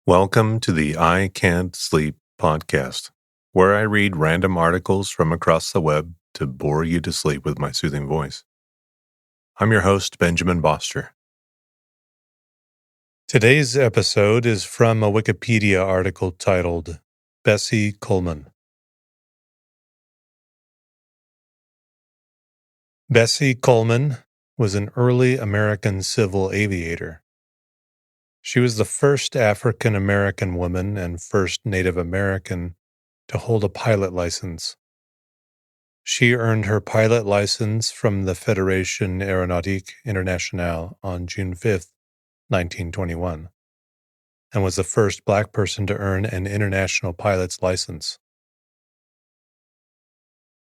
Welcome to the I Can't Sleep podcast, where I read random articles from across the web to bore you to sleep with my soothing voice. I'm your host, Benjamin Boster. Today's episode is from a Wikipedia article titled Bessie Coleman. Bessie Coleman was an early American civil aviator. She was the first African American woman and first Native American to hold a pilot license. She earned her pilot license from the Fédération Aéronautique Internationale on June 5, 1921, and was the first Black person to earn an international pilot's license.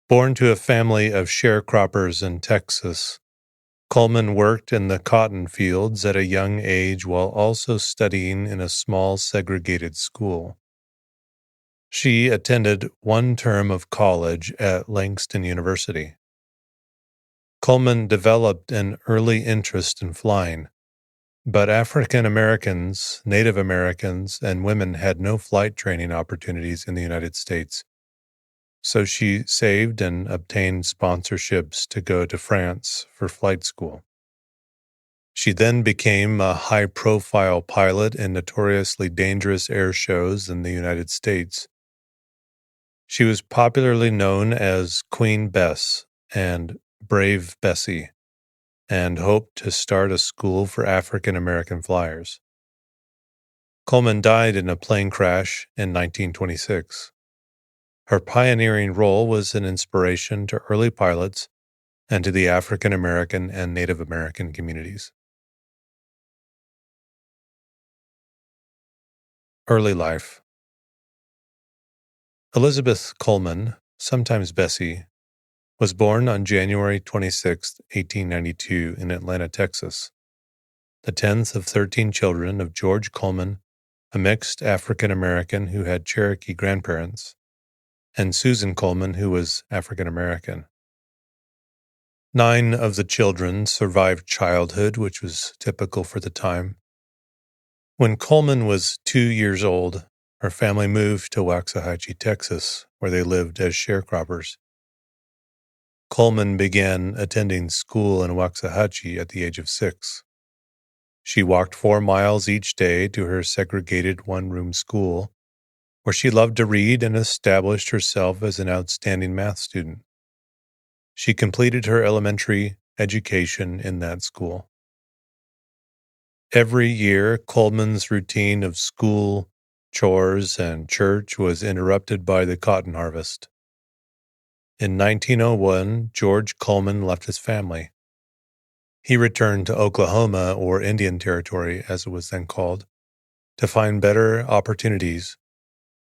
Born to a family of sharecroppers in Texas, Coleman worked in the cotton fields at a young age while also studying in a small segregated school. She attended one term of college at Langston University. Coleman developed an early interest in flying, but African Americans, Native Americans, and women had no flight training opportunities in the United States. So she saved and obtained sponsorships to go to France for flight school. She then became a high-profile pilot in notoriously dangerous air shows in the United States. She was popularly known as Queen Bess and Brave Bessie, and hoped to start a school for African American flyers. Coleman died in a plane crash in 1926. Her pioneering role was an inspiration to early pilots and to the African American and Native American communities. Early life. Elizabeth Coleman, sometimes Bessie, was born on January 26, 1892 in Atlanta, Texas, the 10th of 13 children of George Coleman, a mixed African-American who had Cherokee grandparents, and Susan Coleman, who was African-American. 9 of the children survived childhood, which was typical for the time. When Coleman was 2 years old, her family moved to Waxahachie, Texas, where they lived as sharecroppers. Coleman began attending school in Waxahachie at the age of 6. She walked 4 miles each day to her segregated one-room school, where she loved to read and established herself as an outstanding math student. She completed her elementary education in that school. Every year, Coleman's routine of school, chores, and church was interrupted by the cotton harvest. In 1901, George Coleman left his family. He returned to Oklahoma, or Indian Territory as it was then called, to find better opportunities,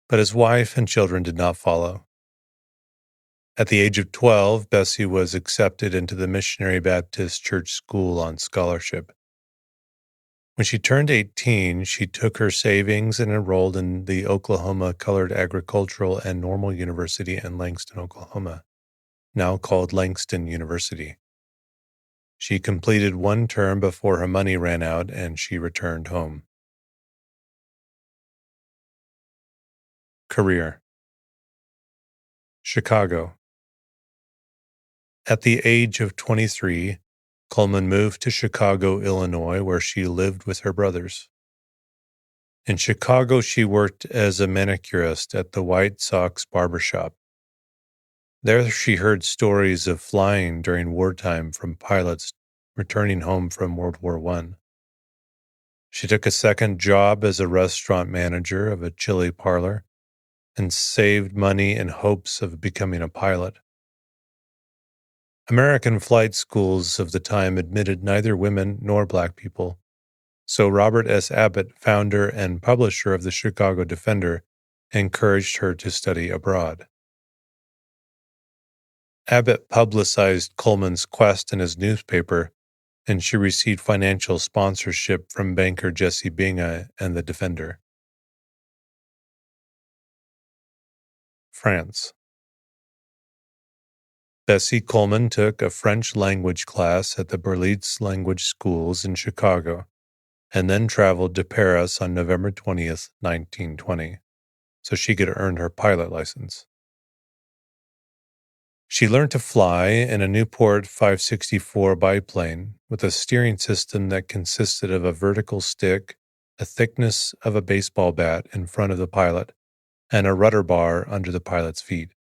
but his wife and children did not follow. At the age of 12, Bessie was accepted into the Missionary Baptist Church School on scholarship. When she turned 18, she took her savings and enrolled in the Oklahoma Colored Agricultural and Normal University in Langston, Oklahoma, now called Langston University. She completed one term before her money ran out and she returned home. Career. Chicago. At the age of 23, Coleman moved to Chicago, Illinois, where she lived with her brothers. In Chicago, she worked as a manicurist at the White Sox barbershop. There she heard stories of flying during wartime from pilots returning home from World War I. She took a second job as a restaurant manager of a chili parlor and saved money in hopes of becoming a pilot. American flight schools of the time admitted neither women nor Black people, so Robert S. Abbott, founder and publisher of the Chicago Defender, encouraged her to study abroad. Abbott publicized Coleman's quest in his newspaper, and she received financial sponsorship from banker Jesse Binga and the Defender. France. Bessie Coleman took a French language class at the Berlitz Language Schools in Chicago and then traveled to Paris on November 20th, 1920, so she could earn her pilot license. She learned to fly in a Newport 564 biplane with a steering system that consisted of a vertical stick, a thickness of a baseball bat in front of the pilot, and a rudder bar under the pilot's feet.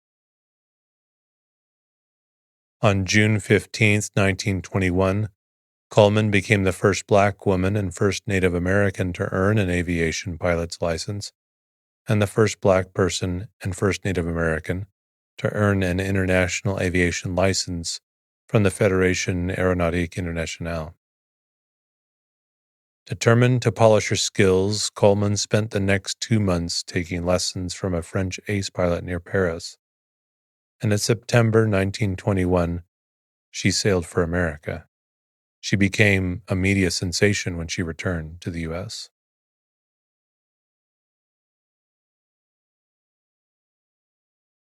On June 15th, 1921, Coleman became the first Black woman and first Native American to earn an aviation pilot's license, and the first Black person and first Native American to earn an international aviation license from the Fédération Aéronautique Internationale. Determined to polish her skills, Coleman spent the next 2 months taking lessons from a French ace pilot near Paris, and in September 1921, she sailed for America. She became a media sensation when she returned to the U.S.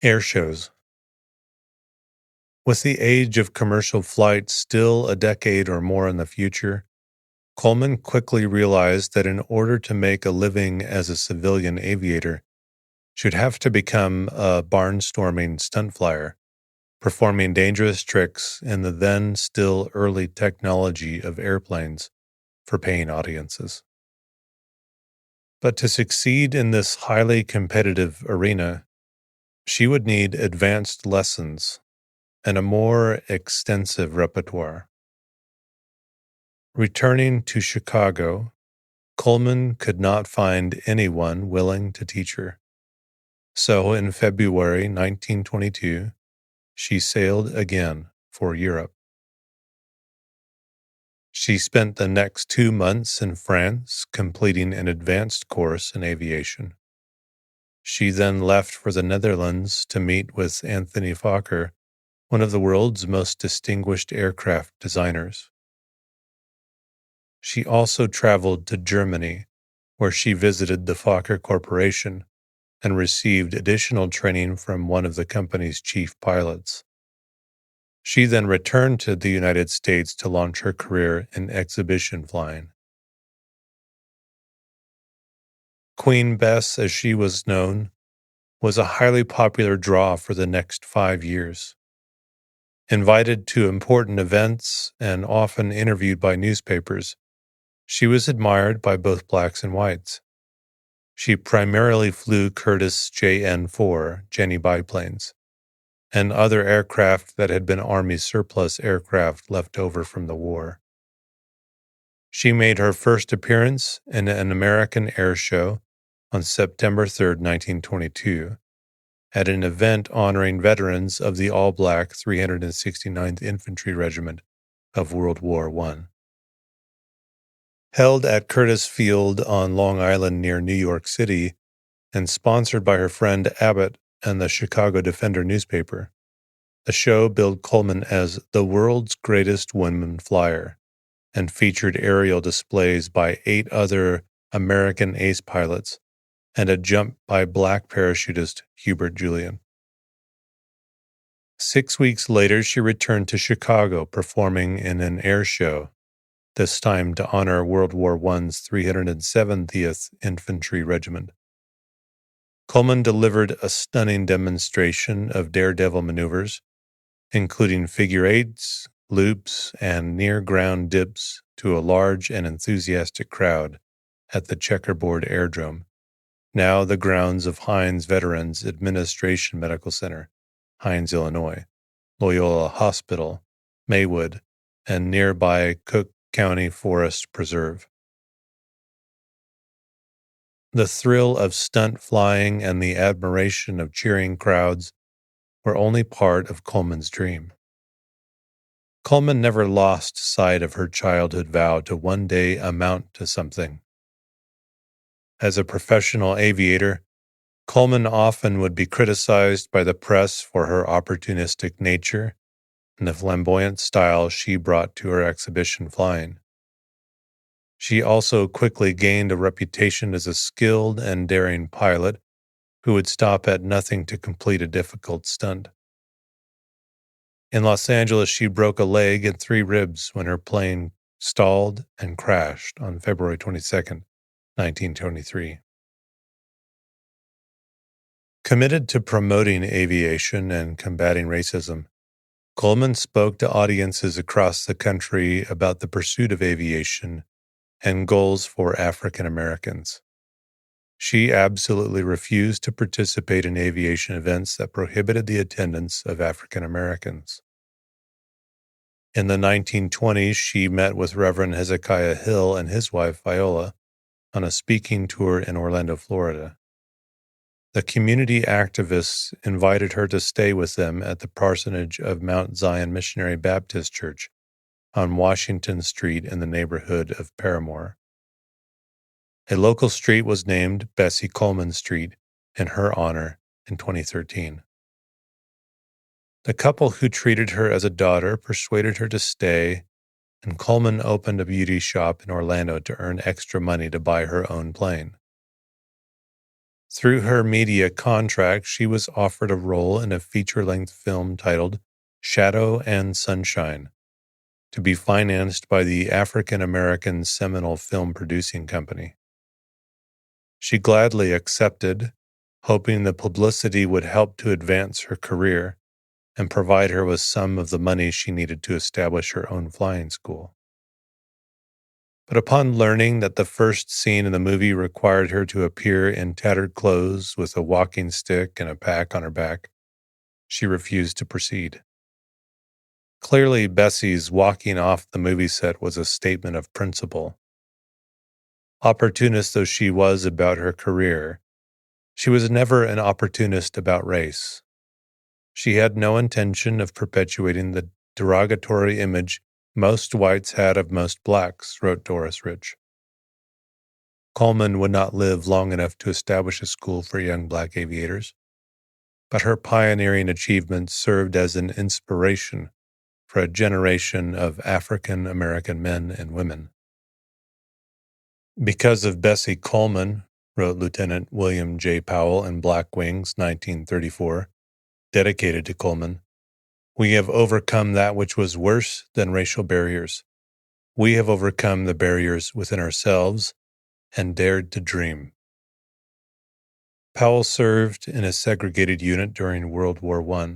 Air shows. With the age of commercial flight still a decade or more in the future, Coleman quickly realized that in order to make a living as a civilian aviator, she'd have to become a barnstorming stunt flyer, performing dangerous tricks in the then still early technology of airplanes for paying audiences. But to succeed in this highly competitive arena, she would need advanced lessons and a more extensive repertoire. Returning to Chicago, Coleman could not find anyone willing to teach her. So in February 1922, she sailed again for Europe. She spent the next 2 months in France completing an advanced course in aviation. She then left for the Netherlands to meet with Anthony Fokker, one of the world's most distinguished aircraft designers. She also traveled to Germany, where she visited the Fokker Corporation and received additional training from one of the company's chief pilots. She then returned to the United States to launch her career in exhibition flying. Queen Bess, as she was known, was a highly popular draw for the next 5 years. Invited to important events and often interviewed by newspapers, she was admired by both blacks and whites. She primarily flew Curtiss JN-4 Jenny biplanes and other aircraft that had been Army surplus aircraft left over from the war. She made her first appearance in an American air show on September 3, 1922, at an event honoring veterans of the all-black 369th Infantry Regiment of World War I. Held at Curtiss Field on Long Island near New York City and sponsored by her friend Abbott and the Chicago Defender newspaper, the show billed Coleman as the world's greatest woman flyer and featured aerial displays by 8 other American ace pilots and a jump by black parachutist Hubert Julian. 6 weeks later, she returned to Chicago, performing in an air show, this time to honor World War I's 370th Infantry Regiment. Coleman delivered a stunning demonstration of daredevil maneuvers, including figure eights, loops, and near-ground dips to a large and enthusiastic crowd at the Checkerboard Airdrome, now the grounds of Hines Veterans Administration Medical Center, Hines, Illinois, Loyola Hospital, Maywood, and nearby Cook County Forest Preserve. The thrill of stunt flying and the admiration of cheering crowds were only part of Coleman's dream. Coleman never lost sight of her childhood vow to one day amount to something. As a professional aviator, Coleman often would be criticized by the press for her opportunistic nature and the flamboyant style she brought to her exhibition flying. She also quickly gained a reputation as a skilled and daring pilot who would stop at nothing to complete a difficult stunt. In Los Angeles, she broke a leg and 3 ribs when her plane stalled, and crashed on February 22, 1923. Committed to promoting aviation and combating racism, Coleman spoke to audiences across the country about the pursuit of aviation and goals for African Americans. She absolutely refused to participate in aviation events that prohibited the attendance of African Americans. In the 1920s, she met with Reverend Hezekiah Hill and his wife Viola on a speaking tour in Orlando, Florida. The community activists invited her to stay with them at the parsonage of Mount Zion Missionary Baptist Church on Washington Street in the neighborhood of Paramore. A local street was named Bessie Coleman Street in her honor in 2013. The couple who treated her as a daughter persuaded her to stay, and Coleman opened a beauty shop in Orlando to earn extra money to buy her own plane. Through her media contract, she was offered a role in a feature-length film titled Shadow and Sunshine, to be financed by the African American Seminole Film Producing Company. She gladly accepted, hoping the publicity would help to advance her career and provide her with some of the money she needed to establish her own flying school. But upon learning that the first scene in the movie required her to appear in tattered clothes with a walking stick and a pack on her back, she refused to proceed. Clearly, Bessie's walking off the movie set was a statement of principle. Opportunist though she was about her career, she was never an opportunist about race. She had no intention of perpetuating the derogatory image most whites had of most blacks, wrote Doris Rich. Coleman would not live long enough to establish a school for young black aviators, but her pioneering achievements served as an inspiration for a generation of African American men and women. Because of Bessie Coleman, wrote Lieutenant William J. Powell in Black Wings, 1934, dedicated to Coleman, we have overcome that which was worse than racial barriers. We have overcome the barriers within ourselves and dared to dream. Powell served in a segregated unit during World War I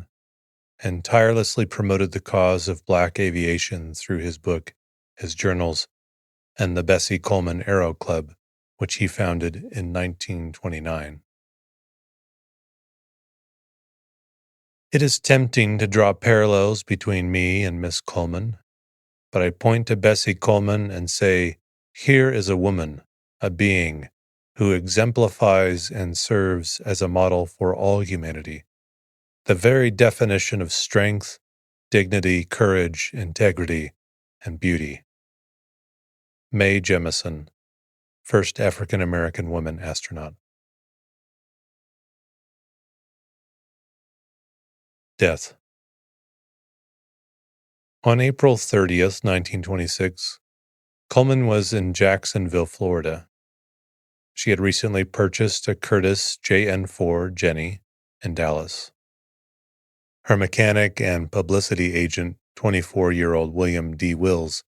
and tirelessly promoted the cause of black aviation through his book, his journals, and the Bessie Coleman Aero Club, which he founded in 1929. It is tempting to draw parallels between me and Miss Coleman, but I point to Bessie Coleman and say, here is a woman, a being, who exemplifies and serves as a model for all humanity, the very definition of strength, dignity, courage, integrity, and beauty. Mae Jemison, first African American woman astronaut. Death. On April 30th, 1926, Coleman was in Jacksonville, Florida. She had recently purchased a Curtiss JN-4 Jenny in Dallas. Her mechanic and publicity agent, 24-year-old William D. Wills,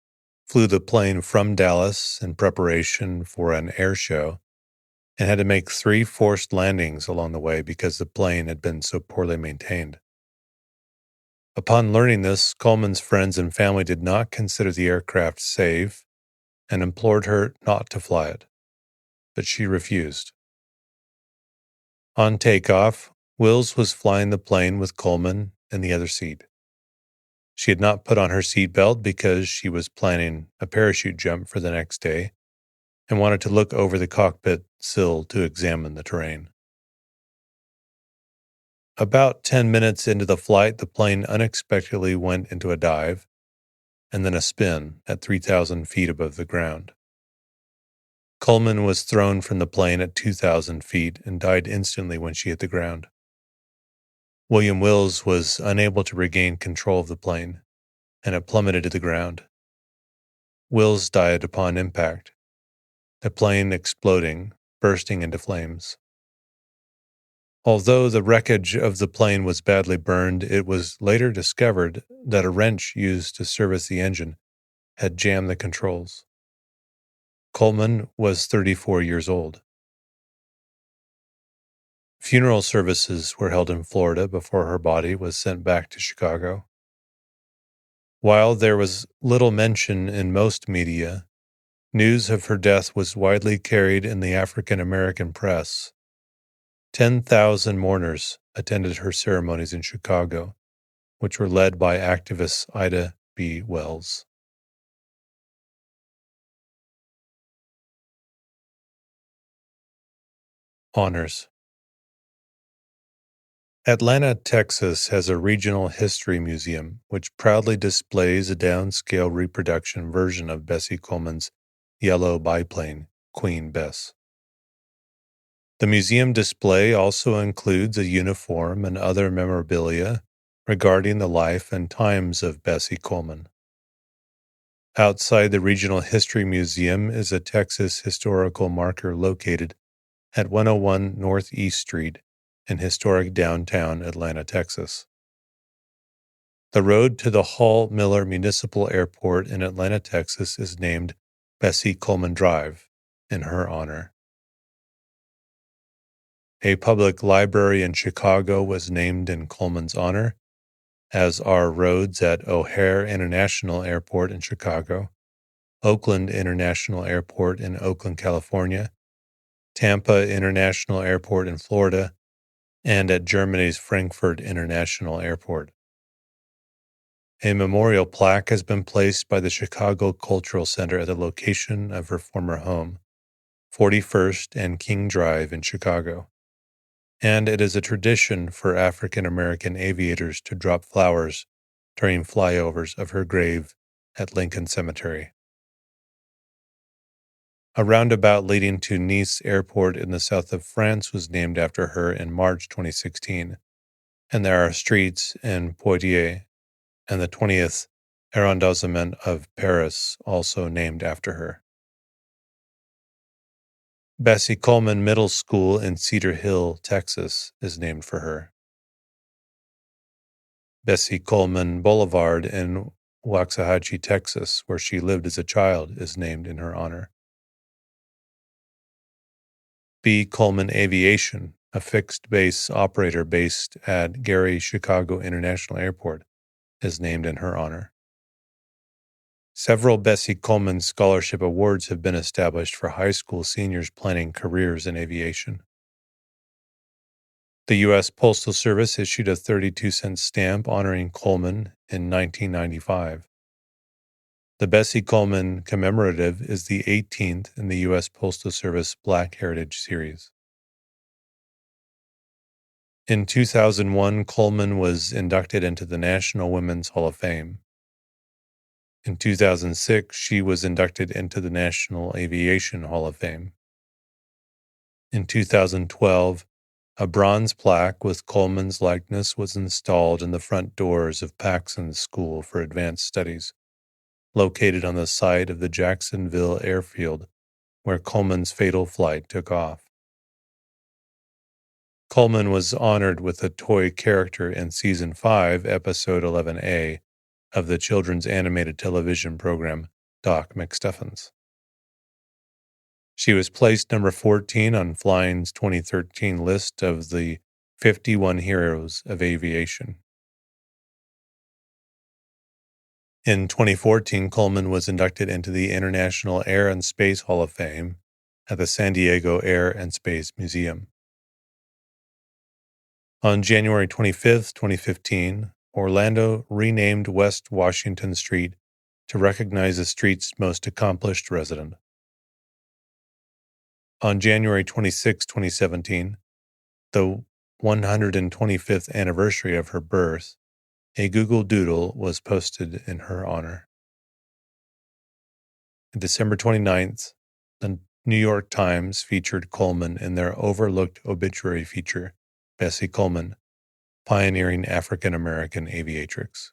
flew the plane from Dallas in preparation for an air show and had to make 3 forced landings along the way because the plane had been so poorly maintained. Upon learning this, Coleman's friends and family did not consider the aircraft safe and implored her not to fly it, but she refused. On takeoff, Wills was flying the plane with Coleman in the other seat. She had not put on her seatbelt because she was planning a parachute jump for the next day and wanted to look over the cockpit sill to examine the terrain. About 10 minutes into the flight, the plane unexpectedly went into a dive and then a spin at 3,000 feet above the ground. Coleman was thrown from the plane at 2,000 feet and died instantly when she hit the ground. William Wills was unable to regain control of the plane, and it plummeted to the ground. Wills died upon impact, the plane exploding, bursting into flames. Although the wreckage of the plane was badly burned, it was later discovered that a wrench used to service the engine had jammed the controls. Coleman was 34 years old. Funeral services were held in Florida before her body was sent back to Chicago. While there was little mention in most media, news of her death was widely carried in the African American press. 10,000 mourners attended her ceremonies in Chicago, which were led by activist Ida B. Wells. Honors. Atlanta, Texas has a regional history museum which proudly displays a downscale reproduction version of Bessie Coleman's yellow biplane, Queen Bess. The museum display also includes a uniform and other memorabilia regarding the life and times of Bessie Coleman. Outside the Regional History Museum is a Texas historical marker located at 101 Northeast Street in historic downtown Atlanta, Texas. The road to the Hall Miller Municipal Airport in Atlanta, Texas is named Bessie Coleman Drive in her honor. A public library in Chicago was named in Coleman's honor, as are roads at O'Hare International Airport in Chicago, Oakland International Airport in Oakland, California, Tampa International Airport in Florida, and at Germany's Frankfurt International Airport. A memorial plaque has been placed by the Chicago Cultural Center at the location of her former home, 41st and King Drive in Chicago. And it is a tradition for African American aviators to drop flowers during flyovers of her grave at Lincoln Cemetery. A roundabout leading to Nice Airport in the south of France was named after her in March 2016, and there are streets in Poitiers and the 20th arrondissement of Paris also named after her. Bessie Coleman Middle School in Cedar Hill, Texas, is named for her. Bessie Coleman Boulevard in Waxahachie, Texas, where she lived as a child, is named in her honor. B. Coleman Aviation, a fixed-base operator based at Gary Chicago International Airport, is named in her honor. Several Bessie Coleman Scholarship Awards have been established for high school seniors planning careers in aviation. The U.S. Postal Service issued a 32-cent stamp honoring Coleman in 1995. The Bessie Coleman Commemorative is the 18th in the U.S. Postal Service Black Heritage Series. In 2001, Coleman was inducted into the National Women's Hall of Fame. In 2006, she was inducted into the National Aviation Hall of Fame. In 2012, a bronze plaque with Coleman's likeness was installed in the front doors of Paxson School for Advanced Studies, located on the site of the Jacksonville Airfield, where Coleman's fatal flight took off. Coleman was honored with a toy character in Season 5, Episode 11A of the children's animated television program Doc McStuffins. She was placed number 14 on Flying's 2013 list of the 51 Heroes of Aviation. In 2014, Coleman was inducted into the International Air and Space Hall of Fame at the San Diego Air and Space Museum. On January 25, 2015, Orlando renamed West Washington Street to recognize the street's most accomplished resident. On January 26, 2017, the 125th anniversary of her birth, a Google Doodle was posted in her honor. On December 29th, the New York Times featured Coleman in their overlooked obituary feature, Bessie Coleman, Pioneering African American Aviatrix.